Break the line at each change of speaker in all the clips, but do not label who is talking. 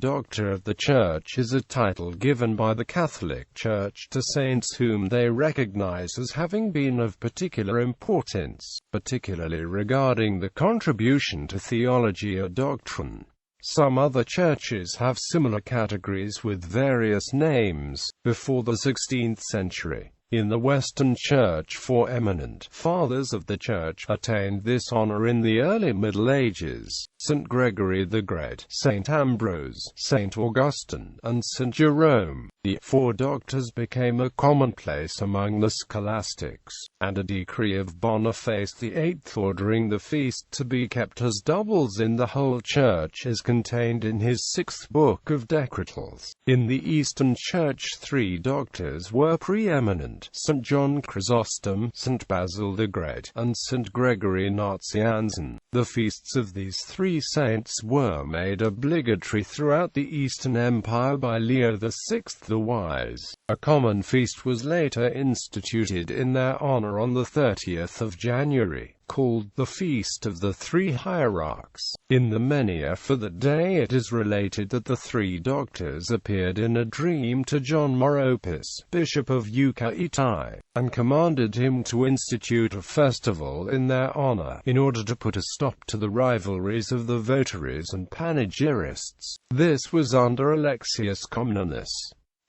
Doctor of the Church is a title given by the Catholic Church to saints whom they recognize as having been of particular importance, particularly regarding the contribution to theology or doctrine. Some other churches have similar categories with various names. Before the 16th century, in the Western Church, 4 eminent Fathers of the Church attained this honor in the early Middle Ages: St. Gregory the Great, St. Ambrose, St. Augustine, and St. Jerome. The 4 doctors became a commonplace among the scholastics, and a decree of Boniface VIII ordering the feast to be kept as doubles in the whole Church is contained in his 6th book of Decretals. In the Eastern Church 3 doctors were preeminent: St. John Chrysostom, St. Basil the Great, and St. Gregory Nazianzen. The feasts of these 3 saints were made obligatory throughout the Eastern Empire by Leo VI the Wise. A common feast was later instituted in their honor on the 30th of January, called the Feast of the 3 Hierarchs. In the Menia for that day it is related that the 3 doctors appeared in a dream to John Meropis, Bishop of Eucaitai, and commanded him to institute a festival in their honor, in order to put a stop to the rivalries of the votaries and panegyrists. This was under Alexius Comnenus.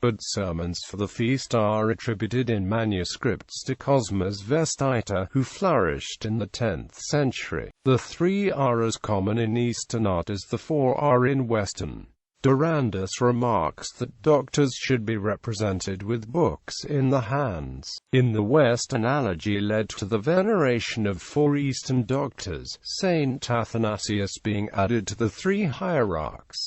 But sermons for the feast are attributed in manuscripts to Cosmas Vestita, who flourished in the 10th century. The 3 are as common in Eastern art as the 4 are in Western. Durandus remarks that doctors should be represented with books in the hands. In the West, analogy led to the veneration of 4 Eastern doctors, Saint Athanasius being added to the 3 hierarchs.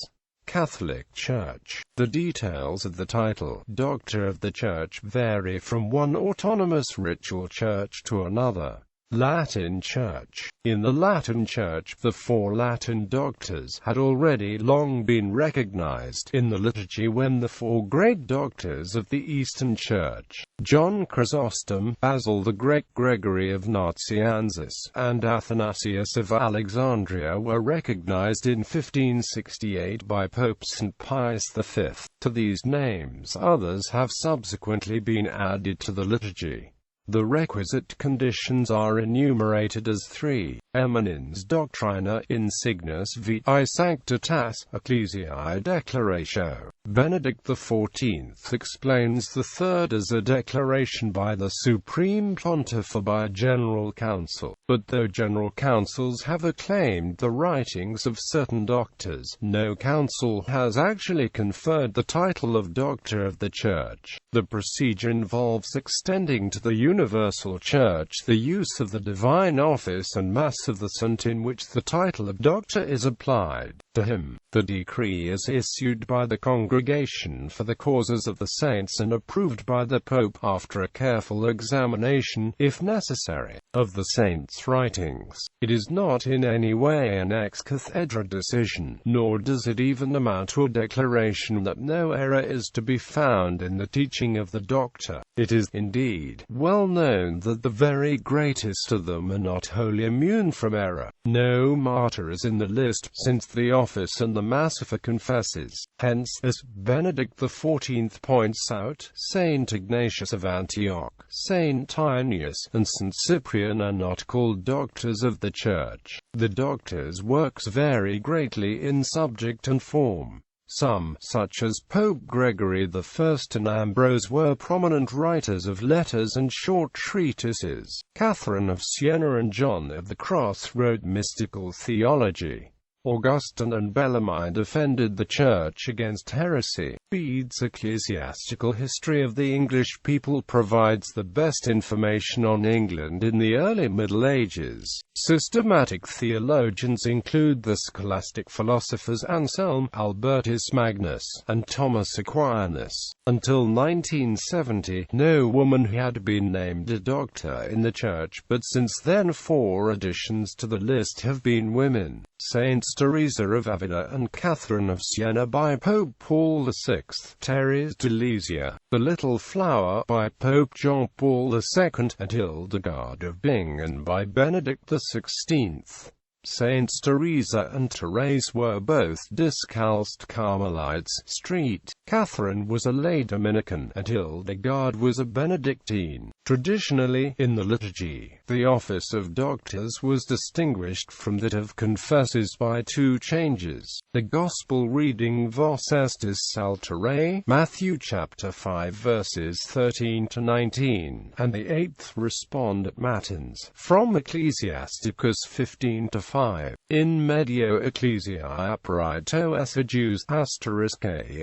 Catholic Church. The details of the title, Doctor of the Church, vary from one autonomous ritual church to another. Latin Church. In the Latin Church, the 4 Latin doctors had already long been recognized in the liturgy when the 4 great doctors of the Eastern Church, John Chrysostom, Basil the Great, Gregory of Nazianzus, and Athanasius of Alexandria, were recognized in 1568 by Pope St. Pius V. To these names, others have subsequently been added to the liturgy. The requisite conditions are enumerated as 3. Eminens doctrina insignis vitae sanctitas, ecclesiae declaratio. Benedict XIV explains the 3rd as a declaration by the Supreme Pontiff or by a General Council. But though General Councils have acclaimed the writings of certain doctors, no council has actually conferred the title of Doctor of the Church. The procedure involves extending to the universal Church the use of the divine office and Mass of the Saint in which the title of Doctor is applied to him. The decree is issued by the Congregation for the Causes of the Saints and approved by the Pope after a careful examination, if necessary, of the saint's writings. It is not in any way an ex cathedra decision, nor does it even amount to a declaration that no error is to be found in the teaching of the doctor. It is, indeed, well known that the very greatest of them are not wholly immune from error. No martyr is in the list, since the office and the Massifer confesses. Hence, as Benedict XIV points out, Saint Ignatius of Antioch, Saint Irenaeus, and Saint Cyprian are not called doctors of the Church. The doctor's works vary greatly in subject and form. Some, such as Pope Gregory I and Ambrose, were prominent writers of letters and short treatises. Catherine of Siena and John of the Cross wrote mystical theology. Augustine and Bellarmine defended the Church against heresy. Bede's Ecclesiastical History of the English People provides the best information on England in the early Middle Ages. Systematic theologians include the scholastic philosophers Anselm, Albertus Magnus, and Thomas Aquinas. Until 1970, no woman had been named a doctor in the Church, but since then 4 additions to the list have been women: Saints Teresa of Avila and Catherine of Siena by Pope Paul VI, Thérèse de Lisieux, The Little Flower by Pope John Paul II, and Hildegard of Bingen by Benedict XVI. Saints Teresa and Therese were both Discalced Carmelites. Street. Catherine was a lay Dominican, and Hildegard was a Benedictine. Traditionally, in the liturgy, the office of doctors was distinguished from that of confessors by two changes. The Gospel reading Vos estis saltere, Matthew chapter 5 verses 13 to 19, and the eighth Respondet Matins, from Ecclesiasticus 15 to 5. In medio ecclesiae apparito effigius *A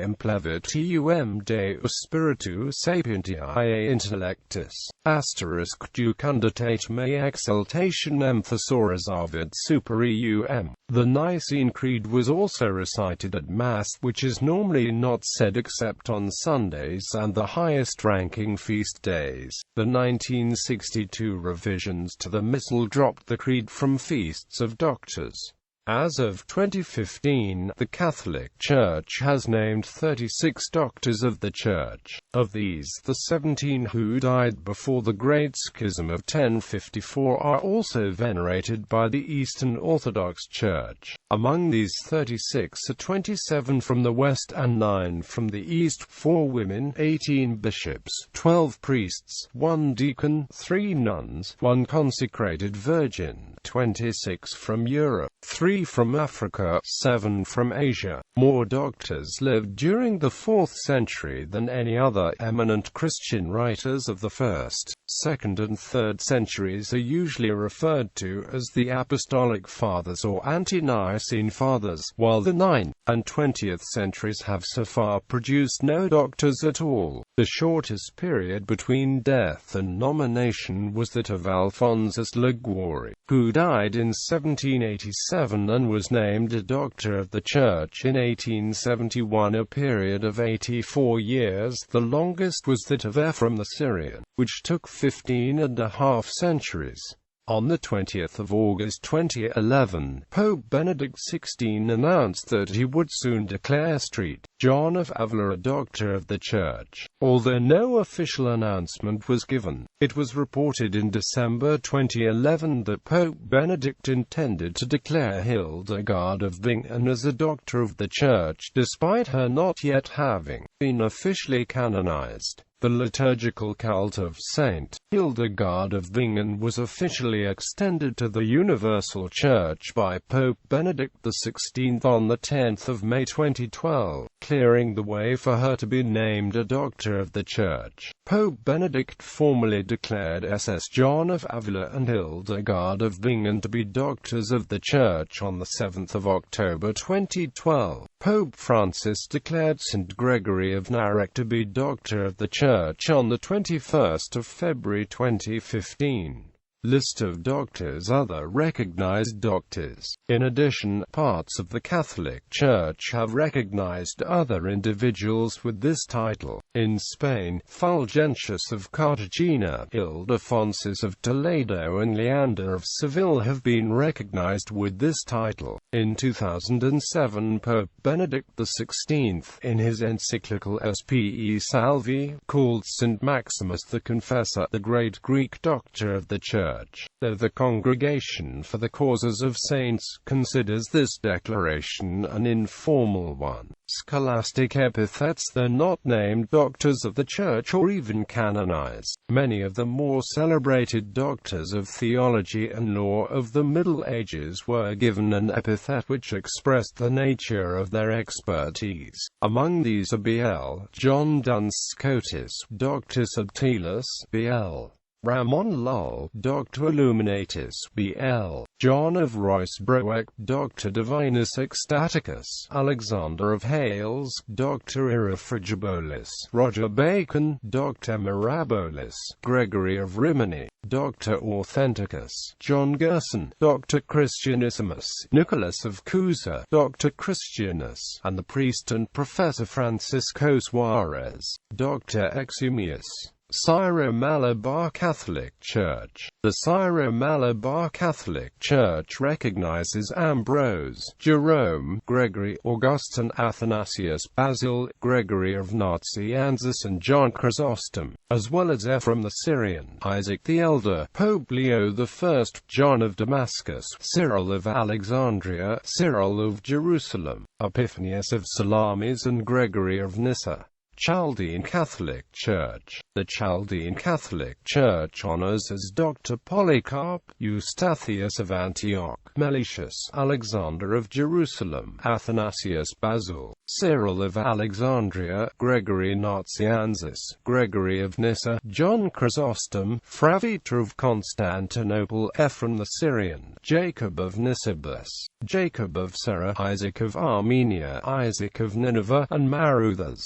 implevit Deus spiritu sapientiae intellectus *Jucunditate me exaltationem thesaurus super eum. The Nicene Creed was also recited at Mass, which is normally not said except on Sundays and the highest-ranking feast days. The 1962 revisions to the Missal dropped the Creed from feasts of doctors. As of 2015, the Catholic Church has named 36 doctors of the Church. Of these, the 17 who died before the Great Schism of 1054 are also venerated by the Eastern Orthodox Church. Among these 36 are 27 from the West and 9 from the East, 4 women, 18 bishops, 12 priests, 1 deacon, 3 nuns, 1 consecrated virgin, 26 from Europe, 3 from Africa, 7 from Asia. More doctors lived during the 4th century than any other eminent Christian writers of the 1st, 2nd and 3rd centuries are usually referred to as the Apostolic Fathers or Ante-Nicene Fathers, while the 9th and 20th centuries have so far produced no doctors at all. The shortest period between death and nomination was that of Alphonsus Liguori, who died in 1787 and was named a Doctor of the Church in 1871, a period of 84 years. The longest was that of Ephraim the Syrian, which took 15.5 centuries. On the 20th of August 2011, Pope Benedict XVI announced that he would soon declare St. John of Avila a Doctor of the Church. Although no official announcement was given, it was reported in December 2011 that Pope Benedict intended to declare Hildegard of Bingen as a Doctor of the Church, despite her not yet having been officially canonized. The liturgical cult of Saint Hildegard of Bingen was officially extended to the Universal Church by Pope Benedict XVI on the 10th of May 2012, clearing the way for her to be named a Doctor of the Church. Pope Benedict formally declared St. John of Avila and Hildegard of Bingen to be Doctors of the Church on the 7th of October 2012. Pope Francis declared St. Gregory of Narek to be Doctor of the Church on the 21st of February 2015. List of doctors. Other recognized doctors. In addition, parts of the Catholic Church have recognized other individuals with this title. In Spain, Fulgentius of Cartagena, Ildefonsus of Toledo and Leander of Seville have been recognized with this title. In 2007, Pope Benedict XVI, in his encyclical Spe Salvi, called St. Maximus the Confessor the Great Greek Doctor of the Church. Though the Congregation for the Causes of Saints considers this declaration an informal one. Scholastic epithets. Though not named doctors of the Church or even canonized, many of the more celebrated doctors of theology and law of the Middle Ages were given an epithet which expressed the nature of their expertise. Among these are B.L. John Duns Scotus, Doctor Subtilis, B.L. Ramon Lull, Doctor Illuminatus, B.L. John of Ruysbroek, Doctor Divinus Ecstaticus, Alexander of Hales, Doctor Irrefragibolis, Roger Bacon, Doctor Mirabilis, Gregory of Rimini, Doctor Authenticus, John Gerson, Doctor Christianissimus, Nicholas of Cusa, Doctor Christianus, and the priest and professor Francisco Suarez, Doctor Exumius. Syro-Malabar Catholic Church. The Syro-Malabar Catholic Church recognizes Ambrose, Jerome, Gregory, Augustine, Athanasius, Basil, Gregory of Nazianzus and John Chrysostom, as well as Ephraim the Syrian, Isaac the Elder, Pope Leo I, John of Damascus, Cyril of Alexandria, Cyril of Jerusalem, Epiphanius of Salamis and Gregory of Nyssa. Chaldean Catholic Church. The Chaldean Catholic Church honors as Dr. Polycarp, Eustathius of Antioch, Meletius, Alexander of Jerusalem, Athanasius Basil, Cyril of Alexandria, Gregory Nazianzus, Gregory of Nyssa, John Chrysostom, Fravita of Constantinople, Ephraim the Syrian, Jacob of Nisibis, Jacob of Serra, Isaac of Armenia, Isaac of Nineveh, and Maruthas.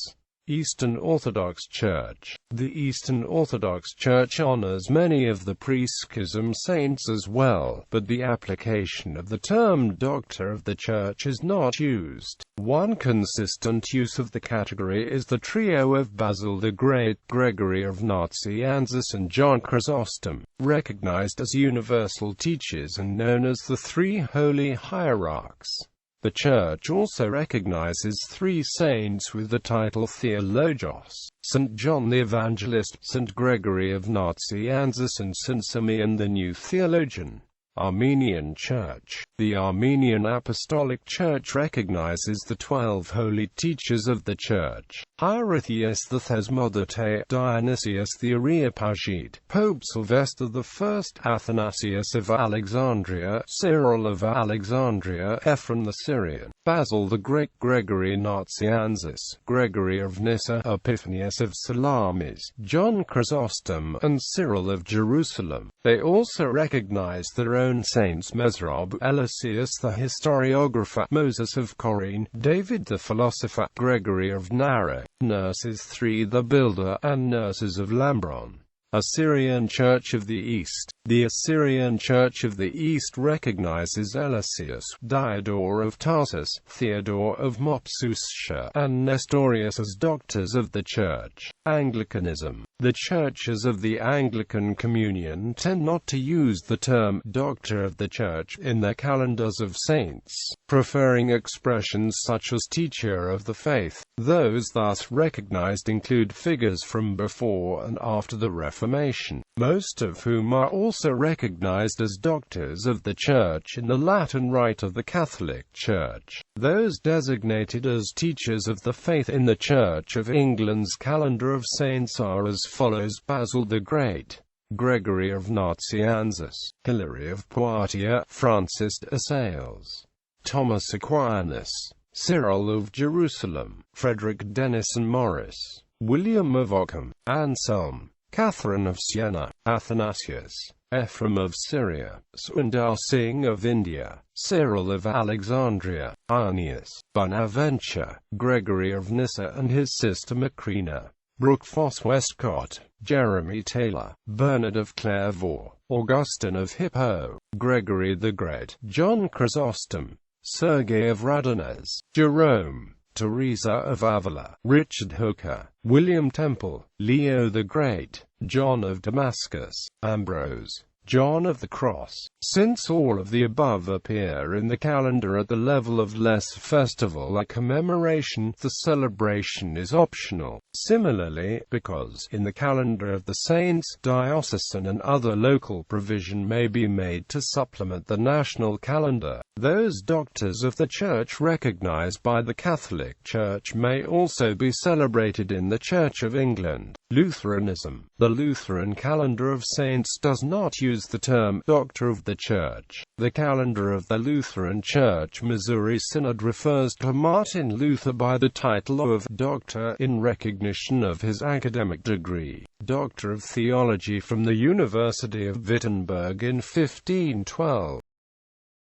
Eastern Orthodox Church. The Eastern Orthodox Church honors many of the pre-schism saints as well, but the application of the term Doctor of the Church is not used. One consistent use of the category is the trio of Basil the Great, Gregory of Nazianzus and John Chrysostom, recognized as universal teachers and known as the Three Holy Hierarchs. The Church also recognizes three saints with the title Theologos: St. John the Evangelist, St. Gregory of Nazianzus and St. Simeon the New Theologian. Armenian Church. The Armenian Apostolic Church recognizes the 12 holy teachers of the Church: Hierotheus the Thesmodote, Dionysius the Areopagite, Pope Sylvester I, Athanasius of Alexandria, Cyril of Alexandria, Ephraim the Syrian, Basil the Great, Gregory Nazianzus, Gregory of Nyssa, Epiphanius of Salamis, John Chrysostom, and Cyril of Jerusalem. They also recognize their own saints: Mesrob, Eliseus the historiographer, Moses of Corinne, David the philosopher, Gregory of Nara, Nurses III the builder, and Nurses of Lambron. Assyrian Church of the East. The Assyrian Church of the East recognizes Eliseus, Diodore of Tarsus, Theodore of Mopsuestia, and Nestorius as doctors of the Church. Anglicanism. The churches of the Anglican Communion tend not to use the term Doctor of the Church in their calendars of saints, preferring expressions such as Teacher of the Faith. Those thus recognized include figures from before and after the Reformation, most of whom are also recognized as Doctors of the Church in the Latin Rite of the Catholic Church. Those designated as Teachers of the Faith in the Church of England's calendar of saints are as follows: Basil the Great, Gregory of Nazianzus, Hilary of Poitiers, Francis de Sales, Thomas Aquinas, Cyril of Jerusalem, Frederick Denison Morris, William of Ockham, Anselm, Catherine of Siena, Athanasius, Ephraim of Syria, Sundar Singh of India, Cyril of Alexandria, Irenaeus, Bonaventure, Gregory of Nyssa and his sister Macrina, Brooke Foss Westcott, Jeremy Taylor, Bernard of Clairvaux, Augustine of Hippo, Gregory the Great, John Chrysostom, Sergei of Radonez, Jerome, Teresa of Avila, Richard Hooker, William Temple, Leo the Great, John of Damascus, Ambrose, John of the Cross. Since all of the above appear in the calendar at the level of less festival or commemoration, the celebration is optional. Similarly, because in the calendar of the saints, diocesan and other local provision may be made to supplement the national calendar, those doctors of the Church recognized by the Catholic Church may also be celebrated in the Church of England. Lutheranism. The Lutheran calendar of saints does not use the term Doctor of the Church. The calendar of the Lutheran Church Missouri Synod refers to Martin Luther by the title of Doctor in recognition of his academic degree, Doctor of Theology from the University of Wittenberg in 1512.